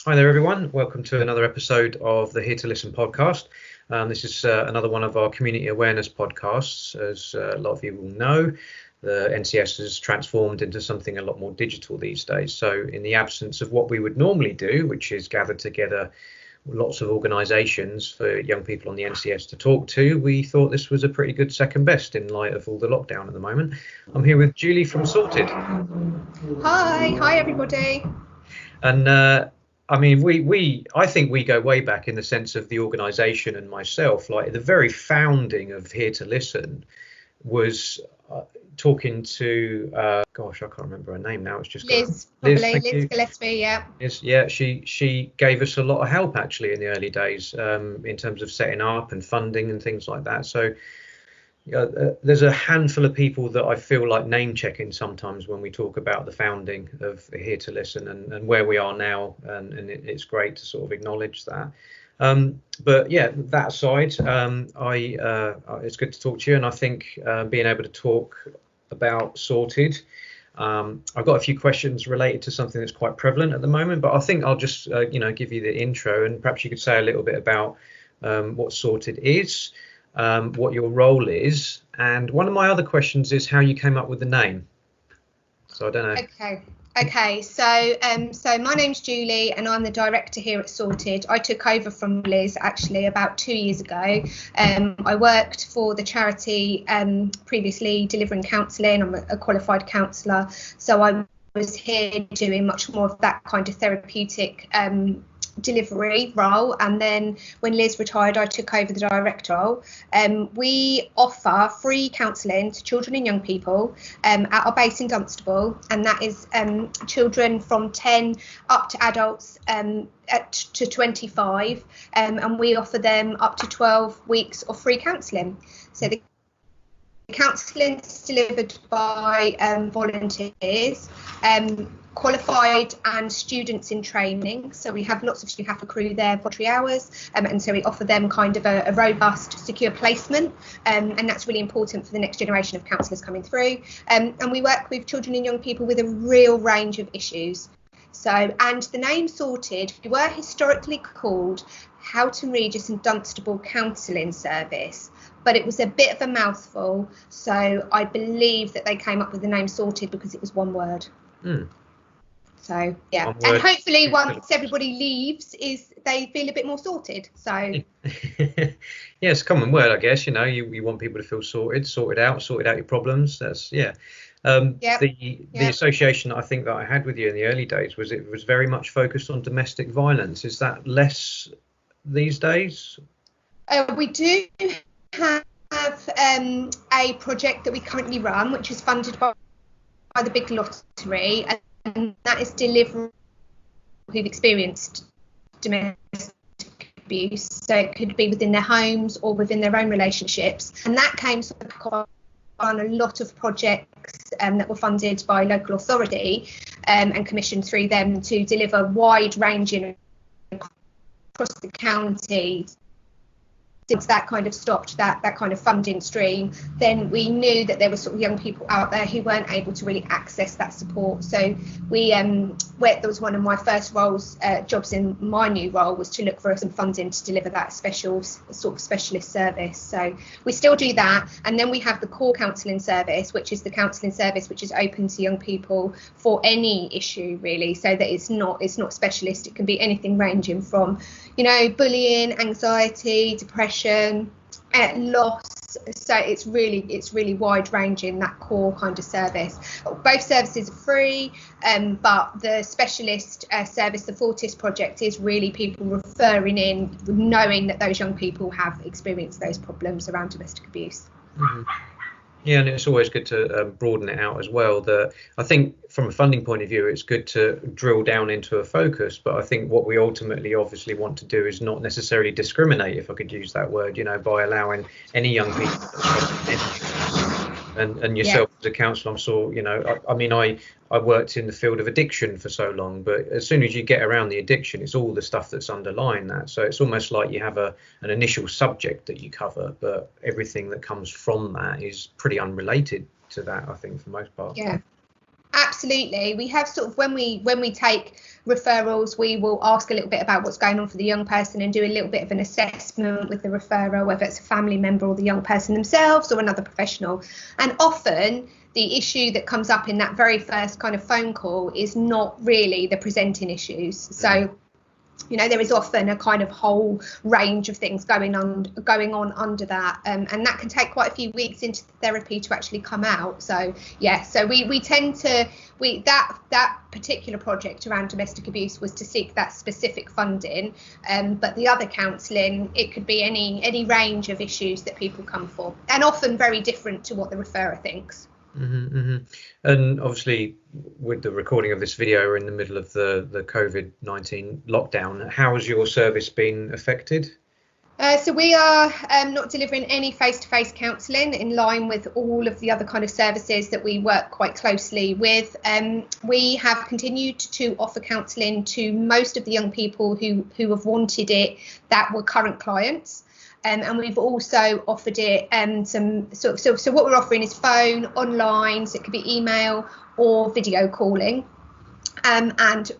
Hi there, everyone. Welcome to another episode of the Here to Listen podcast. This is another one of our community awareness podcasts. As a lot of you will know, the NCS has transformed into something a lot more digital these days. So in the absence of what we would normally do, which is gather together lots of organisations for young people on the NCS to talk to, we thought this was a pretty good second best in light of all the lockdown at the moment. I'm here with Julie from Sorted. Hi everybody. And I think we go way back in the sense of the organisation and myself. Like the very founding of Here to Listen was talking to, I can't remember her name now. It's just Liz, Liz, probably thank you. Liz Gillespie, yeah. Yeah, she gave us a lot of help actually in the early days in terms of setting up and funding and things like that. So there's a handful of people that I feel like name checking sometimes when we talk about the founding of Here to Listen and where we are now, and it's great to sort of acknowledge that. But yeah, that aside, it's good to talk to you, and I think being able to talk about Sorted, I've got a few questions related to something that's quite prevalent at the moment, but I think I'll just give you the intro, and perhaps you could say a little bit about what Sorted is. What your role is, and one of my other questions is how you came up with the name. So I don't know. Okay. So my name's Julie, and I'm the director here at Sorted. I took over from Liz actually about 2 years ago. I worked for the charity previously delivering counselling. I'm a qualified counsellor, so I was here doing much more of that kind of therapeutic delivery role, and then when Liz retired I took over the director role. We offer free counselling to children and young people at our base in Dunstable, and that is children from 10 up to adults to 25, and we offer them up to 12 weeks of free counselling. So the counselling is delivered by volunteers, qualified and students in training. So we have lots of students who have to accrue their voluntary hours, and so we offer them kind of a robust, secure placement, and that's really important for the next generation of counsellors coming through. And we work with children and young people with a real range of issues. So, and the name Sorted, we were historically called Houghton Regis and Dunstable Counselling Service, but it was a bit of a mouthful, so I believe that they came up with the name Sorted because it was one word. So yeah, and hopefully once everybody leaves, they feel a bit more sorted. So yeah, it's a common word, I guess. You want people to feel sorted out your problems. That's The association I think that I had with you in the early days was it was very much focused on domestic violence. Is that less these days? We do have a project that we currently run, which is funded by the Big Lottery, and that is delivering who've experienced domestic abuse. So it could be within their homes or within their own relationships, and that came sort of on a lot of projects that were funded by local authority and commissioned through them to deliver wide ranging across the county. Since that kind of stopped that kind of funding stream, then we knew that there were sort of young people out there who weren't able to really access that support. So that was one of my first jobs in my new role, was to look for some funding to deliver that specialist service. So we still do that, and then we have the core counselling service, which is the counselling service which is open to young people for any issue really. So that it's not specialist. It can be anything ranging from bullying, anxiety, depression, loss. So it's really wide ranging, that core kind of service. Both services are free, but the specialist service, the Fortis project, is really people referring in, knowing that those young people have experienced those problems around domestic abuse. Mm-hmm. Yeah, and it's always good to broaden it out as well. I think from a funding point of view, it's good to drill down into a focus. But I think what we ultimately obviously want to do is not necessarily discriminate, if I could use that word, by allowing any young people and yourself as a counsellor. I'm sure, I worked in the field of addiction for so long, but as soon as you get around the addiction, it's all the stuff that's underlying that. So it's almost like you have an initial subject that you cover, but everything that comes from that is pretty unrelated to that, I think, for most part. Yeah. Absolutely. We have sort of, when we take referrals, we will ask a little bit about what's going on for the young person and do a little bit of an assessment with the referrer, whether it's a family member or the young person themselves or another professional. And often the issue that comes up in that very first kind of phone call is not really the presenting issues. So there is often a kind of whole range of things going on under that, and that can take quite a few weeks into the therapy to actually come out. So we tend to that particular project around domestic abuse was to seek that specific funding, but the other counselling, it could be any range of issues that people come for, and often very different to what the referrer thinks. And obviously, with the recording of this video, we're in the middle of the COVID-19 lockdown. How has your service been affected? So we are not delivering any face-to-face counselling in line with all of the other kind of services that we work quite closely with. We have continued to offer counselling to most of the young people who have wanted it that were current clients. And we've also offered it so what we're offering is phone, online, so it could be email or video calling. And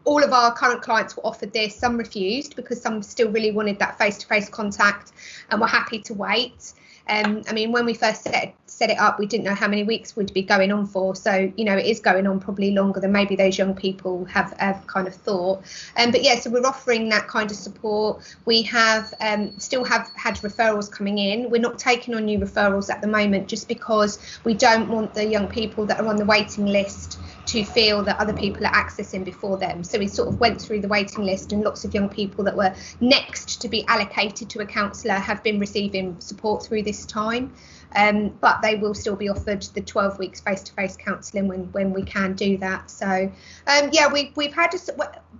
all of our current clients were offered this. Some refused because some still really wanted that face-to-face contact and were happy to wait. When we first set it up, we didn't know how many weeks would be going on for. So, it is going on probably longer than maybe those young people have kind of thought. So we're offering that kind of support. We have still have had referrals coming in. We're not taking on new referrals at the moment just because we don't want the young people that are on the waiting list to feel that other people are accessing before them. So we sort of went through the waiting list, and lots of young people that were next to be allocated to a counsellor have been receiving support through this time. But they will still be offered the 12 weeks face-to-face counselling when we can do that. So we've had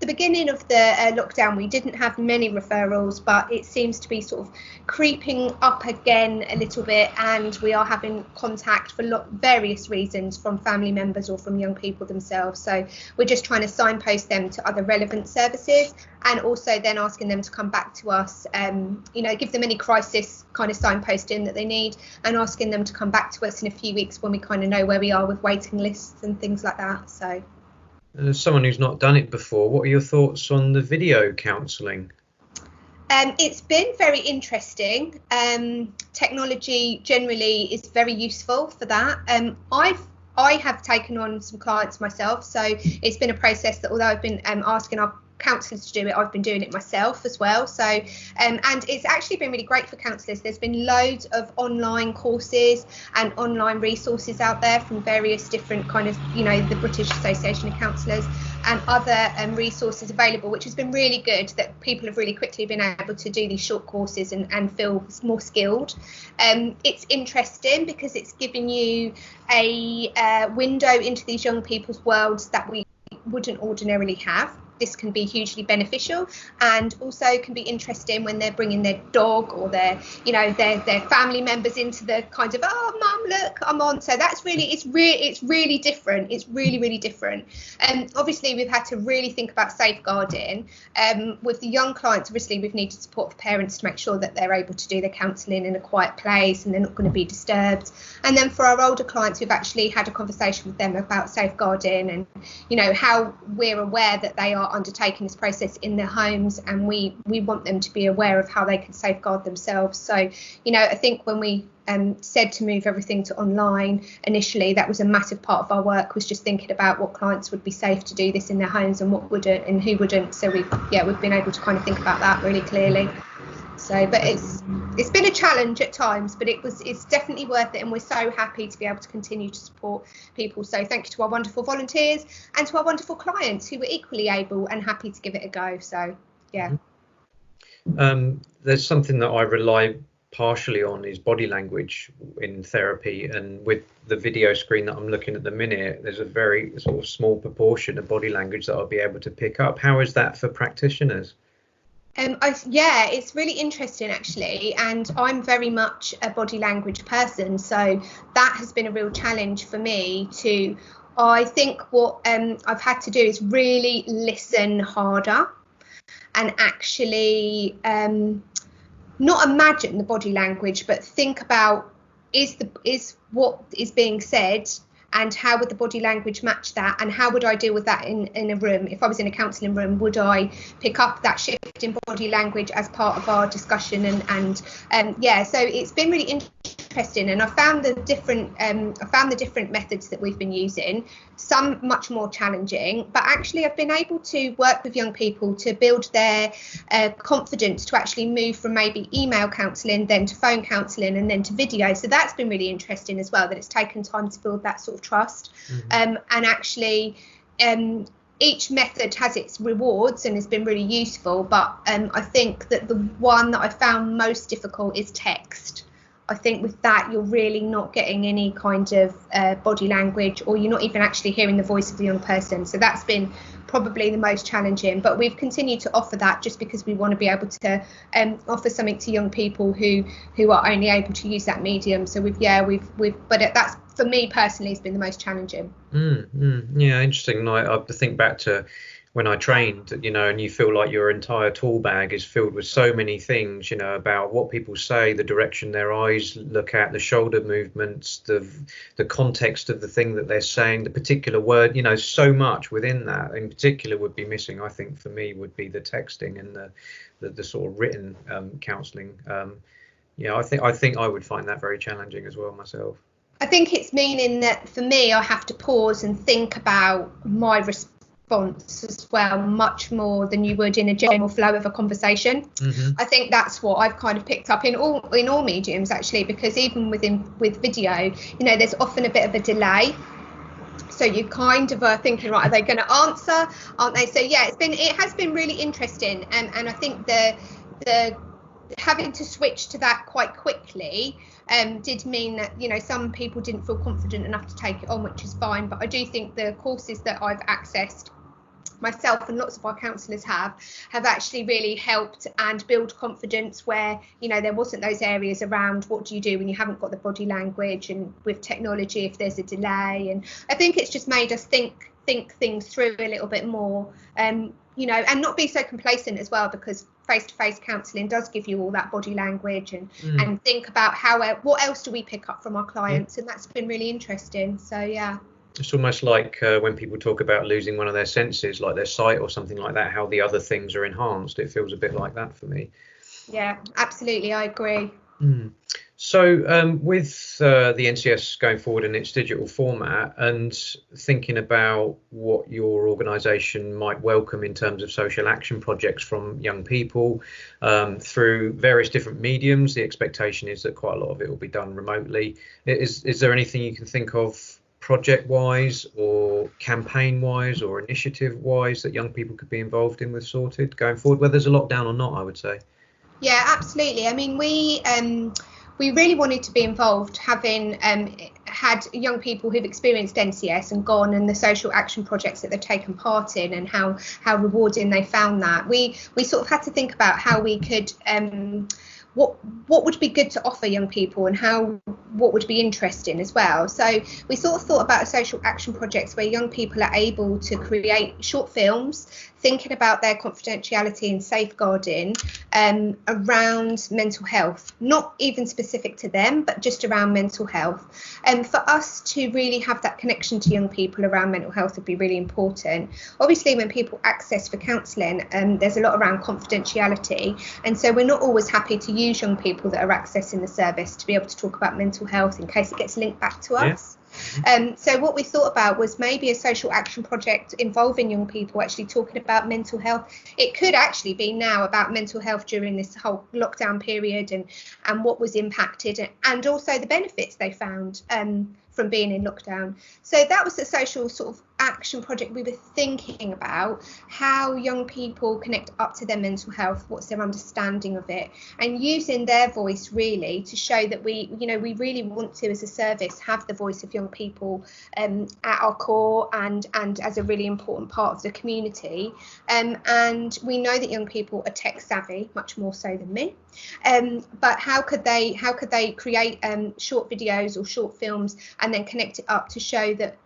the beginning of the lockdown, we didn't have many referrals, but it seems to be sort of creeping up again a little bit, and we are having contact for various reasons from family members or from young people themselves. So we're just trying to signpost them to other relevant services, and also then asking them to come back to us, give them any crisis kind of signposting that they need, and asking them to come back to us in a few weeks when we kind of know where we are with waiting lists and things like that. So as someone who's not done it before, what are your thoughts on the video counselling? It's been very interesting. Technology generally is very useful for that. I have taken on some clients myself, so it's been a process that, although I've been asking our counsellors to do it, I've been doing it myself as well. So and it's actually been really great for counsellors. There's been loads of online courses and online resources out there from various different kind of, the British Association of Counsellors and other resources available, which has been really good, that people have really quickly been able to do these short courses and feel more skilled. It's interesting because it's giving you a window into these young people's worlds that we wouldn't ordinarily have. This can be hugely beneficial, and also can be interesting when they're bringing their dog or their family members into the kind of, oh mum, look, I'm on. So that's it's really different. It's really different. And obviously we've had to really think about safeguarding. With the young clients, obviously we've needed support for parents to make sure that they're able to do their counselling in a quiet place and they're not going to be disturbed. And then for our older clients, we've actually had a conversation with them about safeguarding and how we're aware that they are undertaking this process in their homes, and we want them to be aware of how they can safeguard themselves. So I think when we said to move everything to online initially, that was a massive part of our work, was just thinking about what clients would be safe to do this in their homes and what wouldn't and who wouldn't. So we've been able to kind of think about that really clearly. So, but it's been a challenge at times, but it's definitely worth it, and we're so happy to be able to continue to support people. So thank you to our wonderful volunteers and to our wonderful clients who were equally able and happy to give it a go. So there's something that I rely partially on is body language in therapy, and with the video screen that I'm looking at the minute, there's a very sort of small proportion of body language that I'll be able to pick up. How is that for practitioners? It's really interesting actually, and I'm very much a body language person, so that has been a real challenge for me too. I think what I've had to do is really listen harder and actually not imagine the body language, but think about is what is being said and how would the body language match that, and how would I deal with that in a room? If I was in a counselling room, would I pick up that shift in body language as part of our discussion? And yeah, so it's been really interesting, and I found the different methods that we've been using, some much more challenging, but actually I've been able to work with young people to build their confidence to actually move from maybe email counselling, then to phone counselling, and then to video. So that's been really interesting as well, that it's taken time to build that sort of trust. And actually each method has its rewards and has been really useful, but I think that the one that I found most difficult is text. I think with that, you're really not getting any kind of body language, or you're not even actually hearing the voice of the young person. So that's been probably the most challenging, but we've continued to offer that just because we want to be able to offer something to young people who are only able to use that medium. So but that's, for me personally, has been the most challenging. Yeah, interesting. I think back to when I trained, and you feel like your entire tool bag is filled with so many things, about what people say, the direction their eyes look at, the shoulder movements, the context of the thing that they're saying, the particular word, so much within that in particular would be missing. I think for me would be the texting and the sort of written counselling. I think I would find that very challenging as well myself. I think it's meaning that for me, I have to pause and think about my response as well, much more than you would in a general flow of a conversation. I think that's what I've kind of picked up in all mediums, actually, because even with video, there's often a bit of a delay. So you kind of are thinking, right, are they going to answer? Aren't they? So yeah, it has been really interesting, and I think the having to switch to that quite quickly did mean that some people didn't feel confident enough to take it on, which is fine. But I do think the courses that I've accessed, myself and lots of our counsellors have actually really helped and build confidence where there wasn't those areas around what do you do when you haven't got the body language, and with technology if there's a delay. And I think it's just made us think things through a little bit more, and not be so complacent as well, because face-to-face counselling does give you all that body language and think about what else do we pick up from our clients, and that's been really interesting. So yeah. It's almost like when people talk about losing one of their senses, like their sight or something like that, how the other things are enhanced. It feels a bit like that for me. Yeah, absolutely. I agree. So with the NCS going forward in its digital format, and thinking about what your organisation might welcome in terms of social action projects from young people through various different mediums, the expectation is that quite a lot of it will be done remotely. Is there anything you can think of project-wise or campaign-wise or initiative-wise that young people could be involved in with Sorted going forward, whether there's a lockdown or not, I would say? Yeah, absolutely. I mean, we really wanted to be involved, having had young people who've experienced NCS and gone, and the social action projects that they've taken part in, and how rewarding they found that. We sort of had to think about how we could what would be good to offer young people, and what would be interesting as well. So we sort of thought about social action projects where young people are able to create short films thinking about their confidentiality and safeguarding around mental health, not even specific to them, but just around mental health. And for us to really have that connection to young people around mental health would be really important. Obviously, when people access for counselling, there's a lot around confidentiality, and so we're not always happy to use young people that are accessing the service to be able to talk about mental health in case it gets linked back to us. So what we thought about was maybe a social action project involving young people actually talking about mental health. It could actually be now about mental health during this whole lockdown period, and what was impacted, and also the benefits they found from being in lockdown. So that was the social sort of action project. We were thinking about how young people connect up to their mental health, what's their understanding of it, and using their voice really to show that we really want to, as a service, have the voice of young people at our core and as a really important part of the community. And we know that young people are tech savvy, much more so than me. But how could they create short videos or short films and then connect it up to show that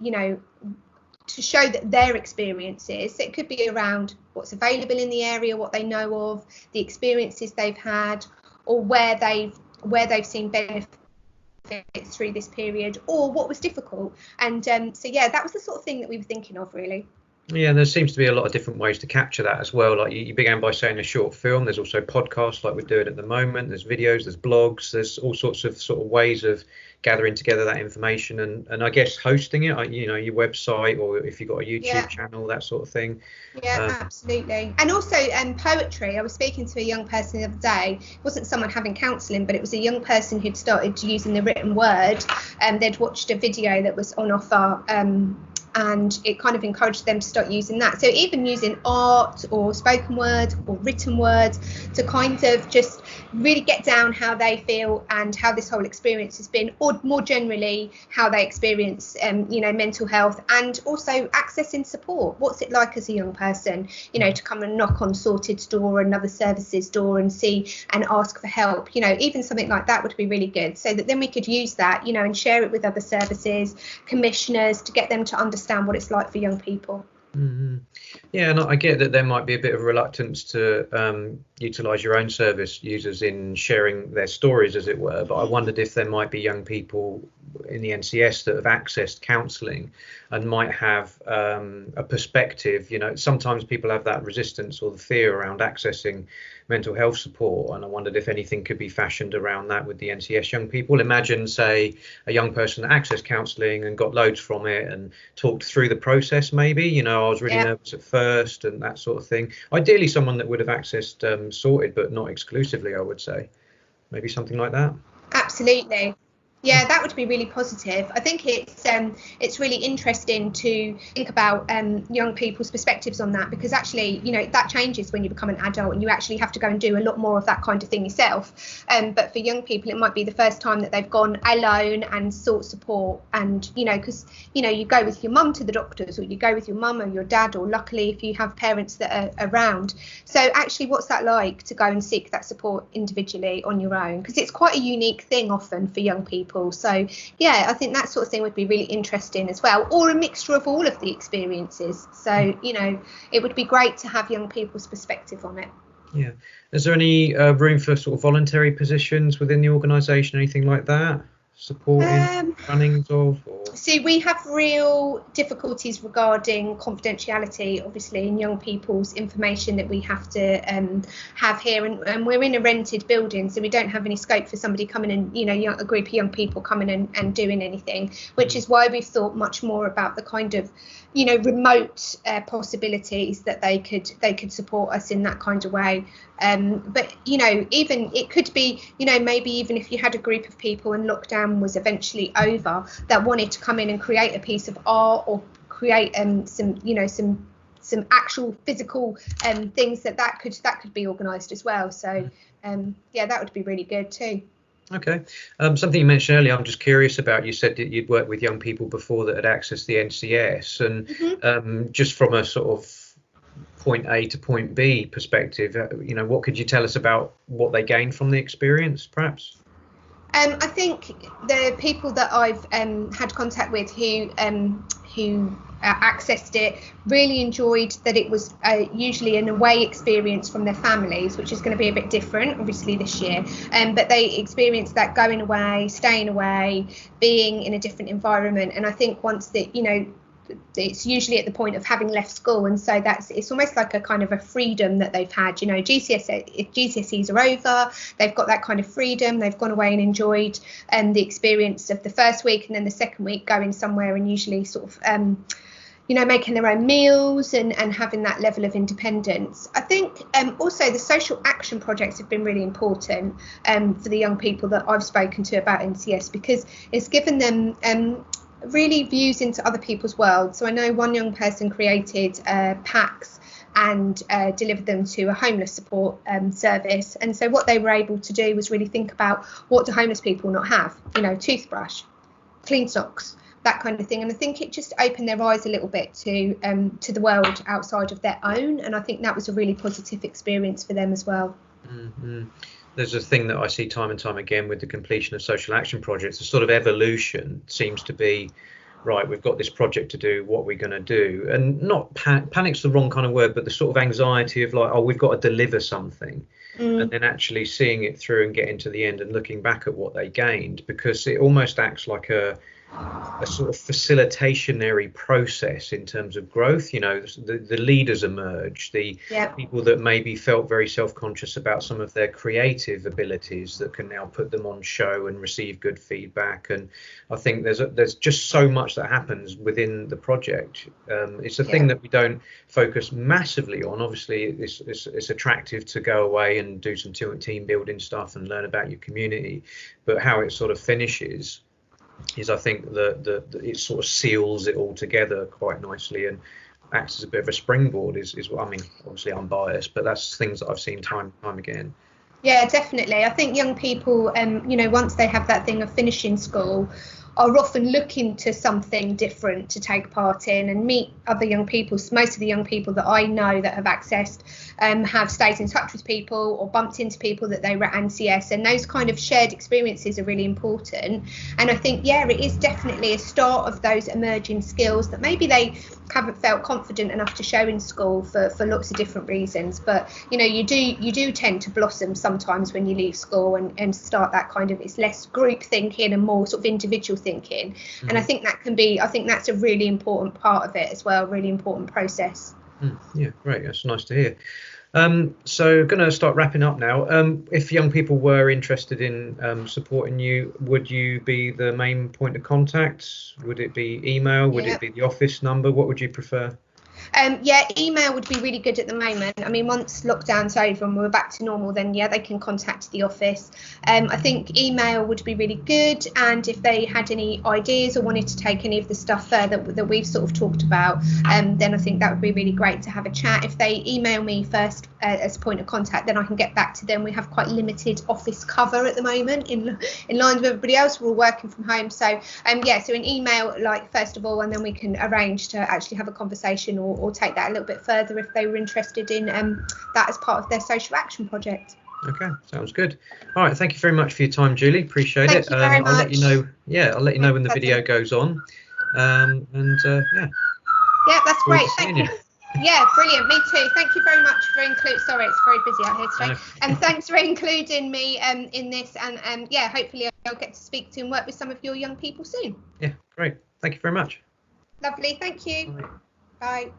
their experiences, it could be around what's available in the area, what they know of, the experiences they've had, or where they've seen benefit through this period, or what was difficult. And so yeah, that was the sort of thing that we were thinking of, really. Yeah, and there seems to be a lot of different ways to capture that as well. Like you began by saying a short film. There's also podcasts like we're doing at the moment. There's videos, there's blogs, there's all sorts of ways of gathering together that information and I guess hosting it, your website, or if you've got a YouTube channel, that sort of thing. Yeah, absolutely. And also poetry. I was speaking to a young person the other day. It wasn't someone having counselling, but it was a young person who'd started using the written word, and they'd watched a video that was on offer, and it kind of encouraged them to start using that. So even using art or spoken word or written words to kind of just really get down how they feel and how this whole experience has been, or more generally how they experience mental health, and also accessing support. What's it like as a young person, to come and knock on Sorted's door or another service's door and see and ask for help? Even something like that would be really good, so that then we could use that, and share it with other services, commissioners, to get them to understand what it's like for young people. Mm-hmm. Yeah, and I get that there might be a bit of reluctance to utilise your own service users in sharing their stories, as it were, but I wondered if there might be young people in the NCS that have accessed counselling and might have a perspective. Sometimes people have that resistance or the fear around accessing mental health support, and I wondered if anything could be fashioned around that with the NCS young people. Imagine, say, a young person that accessed counselling and got loads from it and talked through the process. Maybe, I was really nervous at first and that sort of thing. Ideally someone that would have accessed Sorted, but not exclusively, I would say. Maybe something like that. Absolutely. Yeah, that would be really positive. I think it's really interesting to think about young people's perspectives on that, because actually, that changes when you become an adult and you actually have to go and do a lot more of that kind of thing yourself. But for young people, it might be the first time that they've gone alone and sought support. And, because, you go with your mum to the doctors, or you go with your mum or your dad, or luckily if you have parents that are around. So actually, what's that like to go and seek that support individually on your own? Because it's quite a unique thing often for young people. So yeah, I think that sort of thing would be really interesting as well, or a mixture of all of the experiences. So it would be great to have young people's perspective on it. Yeah. Is there any room for sort of voluntary positions within the organisation, anything like that? Supporting runnings of? See, we have real difficulties regarding confidentiality, obviously, in young people's information that we have to have here, and we're in a rented building, so we don't have any scope for somebody coming in, a group of young people coming in and doing anything, which is why we've thought much more about the kind of remote possibilities that they could support us in that kind of way. But even it could be, maybe even if you had a group of people and lockdown was eventually over, that wanted to come in and create a piece of art, or create some actual physical things that could be organised as well. So that would be really good too. Okay. Something you mentioned earlier, I'm just curious about. You said that you'd worked with young people before that had accessed the NCS, and just from a sort of point A to point B perspective, what could you tell us about what they gained from the experience, perhaps? I think the people that I've had contact with who accessed it really enjoyed that it was usually an away experience from their families, which is going to be a bit different obviously this year, but they experienced that going away, staying away, being in a different environment. And I think once that it's usually at the point of having left school, and so it's almost like a kind of a freedom that they've had. GCSEs are over, they've got that kind of freedom, they've gone away and enjoyed the experience of the first week, and then the second week going somewhere and usually sort of making their own meals and having that level of independence. I think also the social action projects have been really important for the young people that I've spoken to about NCS, because it's given them really views into other people's worlds. So I know one young person created packs and delivered them to a homeless support service. And so what they were able to do was really think about, what do homeless people not have? Toothbrush, clean socks, that kind of thing. And I think it just opened their eyes a little bit to the world outside of their own. And I think that was a really positive experience for them as well. Mm-hmm. There's a thing that I see time and time again with the completion of social action projects. The sort of evolution seems to be right, we've got this project to do, what are we going to do? And not panic's the wrong kind of word, but the sort of anxiety of like, oh, we've got to deliver something. And then actually seeing it through and getting to the end and looking back at what they gained, because it almost acts like a sort of facilitationary process in terms of growth. You know, the leaders emerge, the people that maybe felt very self-conscious about some of their creative abilities that can now put them on show and receive good feedback. And I think there's just so much that happens within the project. It's a thing that we don't focus massively on. Obviously it's attractive to go away and do some team building stuff and learn about your community, but how it sort of finishes is, I think, that it sort of seals it all together quite nicely and acts as a bit of a springboard. Is what I mean. Obviously, I'm biased, but that's things that I've seen time and time again. Yeah, definitely. I think young people, you know, once they have that thing of finishing school, are often looking to something different to take part in and meet other young people. Most of the young people that I know that have accessed have stayed in touch with people or bumped into people that they were at NCS, and those kind of shared experiences are really important. And I think, yeah, it is definitely a start of those emerging skills that maybe they haven't felt confident enough to show in school for lots of different reasons. But, you know, you do tend to blossom sometimes when you leave school and start that kind of, it's less group thinking and more sort of individual thinking. And I think that's a really important part of it as well, really important process. Yeah, great. That's nice to hear. So going to start wrapping up now. If young people were interested in supporting you, would you be the main point of contact? Would it be email? Would it be the office number? What would you prefer? Yeah, email would be really good at the moment. I mean, once lockdown's over and we're back to normal, then yeah, they can contact the office. I think email would be really good, and if they had any ideas or wanted to take any of the stuff further that we've sort of talked about, then I think that would be really great to have a chat. If they email me first as a point of contact, then I can get back to them. We have quite limited office cover at the moment in line with everybody else. We're all working from home, so so an email, like, first of all, and then we can arrange to actually have a conversation or take that a little bit further if they were interested in that as part of their social action project. Okay, sounds good. All right, thank you very much for your time, Julie. Appreciate it. Thank you very much. I'll let you know. Yeah, I'll let you know when the video goes on. Yeah, that's great. Thank you. Yeah, brilliant. Me too. Thank you very much for including. Sorry, it's very busy out here today. And thanks for including me in this. And yeah, hopefully I'll get to speak to and work with some of your young people soon. Yeah, great. Thank you very much. Lovely. Thank you. Bye. Bye.